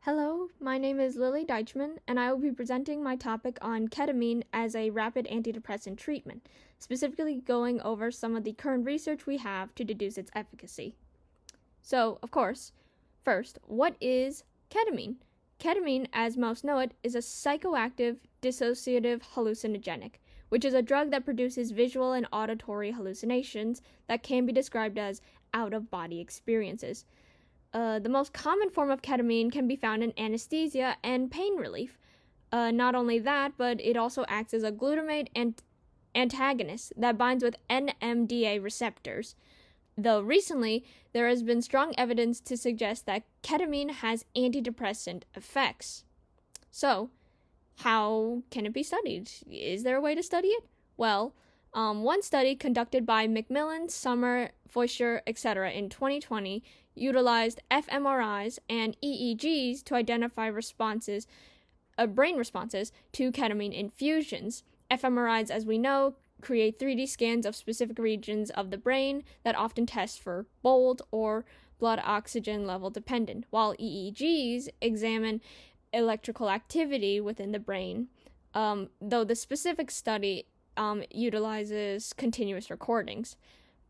Hello, my name is Lily Deichman, and I will be presenting my topic on ketamine as a rapid antidepressant treatment, specifically going over some of the current research we have to deduce its efficacy. So, of course, first, what is ketamine? Ketamine, as most know it, is a psychoactive dissociative hallucinogenic, which is a drug that produces visual and auditory hallucinations that can be described as out-of-body experiences. The most common form of ketamine can be found in anesthesia and pain relief. Not only that, but it also acts as a glutamate antagonist that binds with NMDA receptors. Though recently, there has been strong evidence to suggest that ketamine has antidepressant effects. So, how can it be studied? Is there a way to study it? Well, one study conducted by Macmillan, Summer, Foischer, etc. in 2020 utilized fMRIs and EEGs to identify brain responses to ketamine infusions. fMRIs, as we know, create 3D scans of specific regions of the brain that often test for bold or blood oxygen level dependent, while EEGs examine electrical activity within the brain, though the specific study utilizes continuous recordings.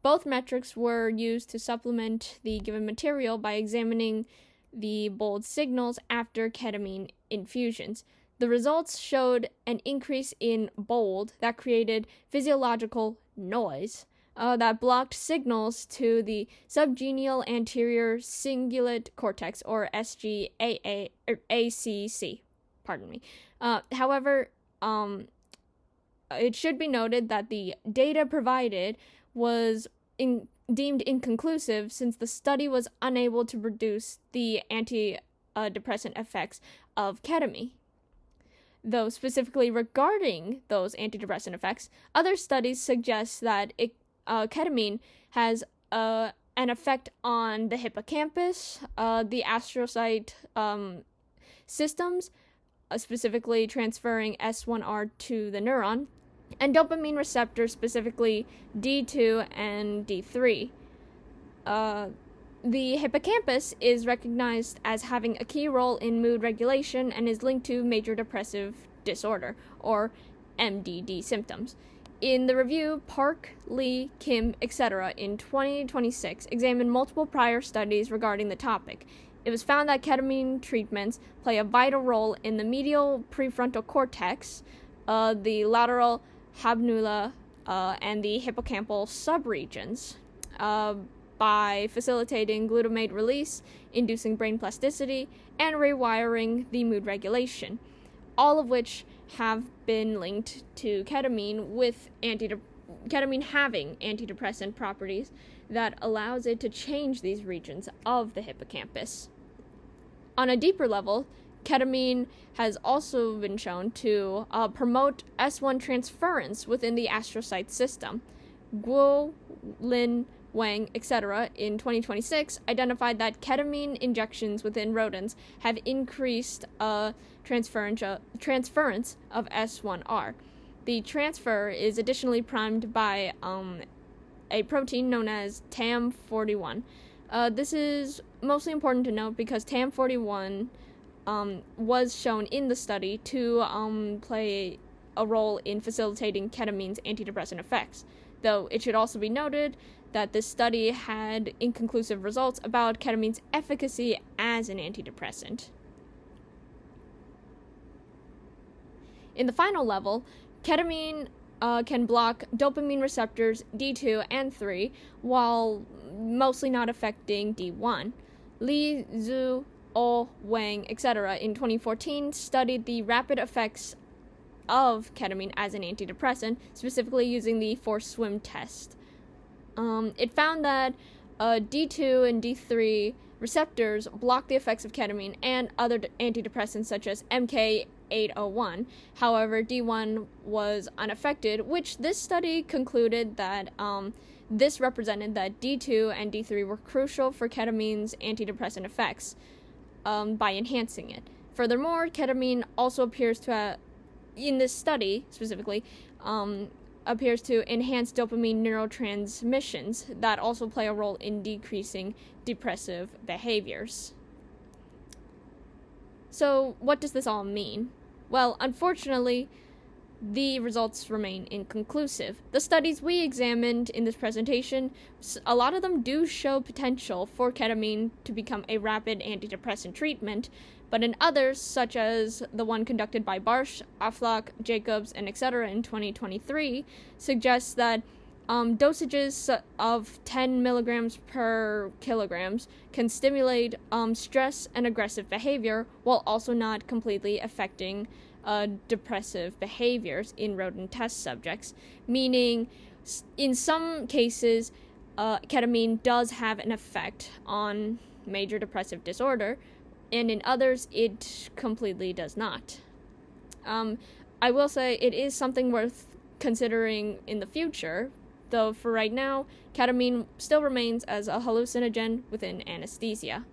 Both metrics were used to supplement the given material by examining the bold signals after ketamine infusions. The results showed an increase in bold that created physiological noise that blocked signals to the subgenual anterior cingulate cortex, or SGACC. However, it should be noted that the data provided was deemed inconclusive since the study was unable to produce the antidepressant effects of ketamine. Though specifically regarding those antidepressant effects, other studies suggest that ketamine has an effect on the hippocampus, the astrocyte systems, specifically transferring S1R to the neuron, and dopamine receptors, specifically D2 and D3. The hippocampus is recognized as having a key role in mood regulation and is linked to major depressive disorder, or MDD symptoms. In the review, Park, Lee, Kim, etc. in 2026 examined multiple prior studies regarding the topic. It was found that ketamine treatments play a vital role in the medial prefrontal cortex, the lateral habenula, and the hippocampal subregions by facilitating glutamate release, inducing brain plasticity, and rewiring the mood regulation, all of which have been linked to ketamine, with ketamine having antidepressant properties that allows it to change these regions of the hippocampus. On a deeper level, ketamine has also been shown to promote S1 transference within the astrocyte system. Guo, Lin, Wang, etc. in 2026 identified that ketamine injections within rodents have increased transference of S1R. The transfer is additionally primed by a protein known as TAM41. This is mostly important to note because TAM41 was shown in the study to play a role in facilitating ketamine's antidepressant effects, though it should also be noted that this study had inconclusive results about ketamine's efficacy as an antidepressant. In the final level, ketamine can block dopamine receptors D2 and 3 while mostly not affecting D1. Li, Zhu, O, Wang, etc. in 2014 studied the rapid effects of ketamine as an antidepressant, specifically using the forced swim test. It found that D2 and D3 receptors block the effects of ketamine and other antidepressants such as MK801. However, D1 was unaffected, which this study concluded that this represented that D2 and D3 were crucial for ketamine's antidepressant effects by enhancing it. Furthermore, ketamine also appears to, in this study specifically, appears to enhance dopamine neurotransmissions that also play a role in decreasing depressive behaviors. So, what does this all mean? Well, unfortunately, the results remain inconclusive. The studies we examined in this presentation, a lot of them do show potential for ketamine to become a rapid antidepressant treatment, but in others, such as the one conducted by Barsh, Aflaq, Jacobs, and etc. in 2023, suggests that dosages of 10 milligrams per kilograms can stimulate stress and aggressive behavior while also not completely affecting depressive behaviors in rodent test subjects, meaning in some cases ketamine does have an effect on major depressive disorder, and in others it completely does not. I will say it is something worth considering in the future, though for right now, ketamine still remains as a hallucinogen within anesthesia.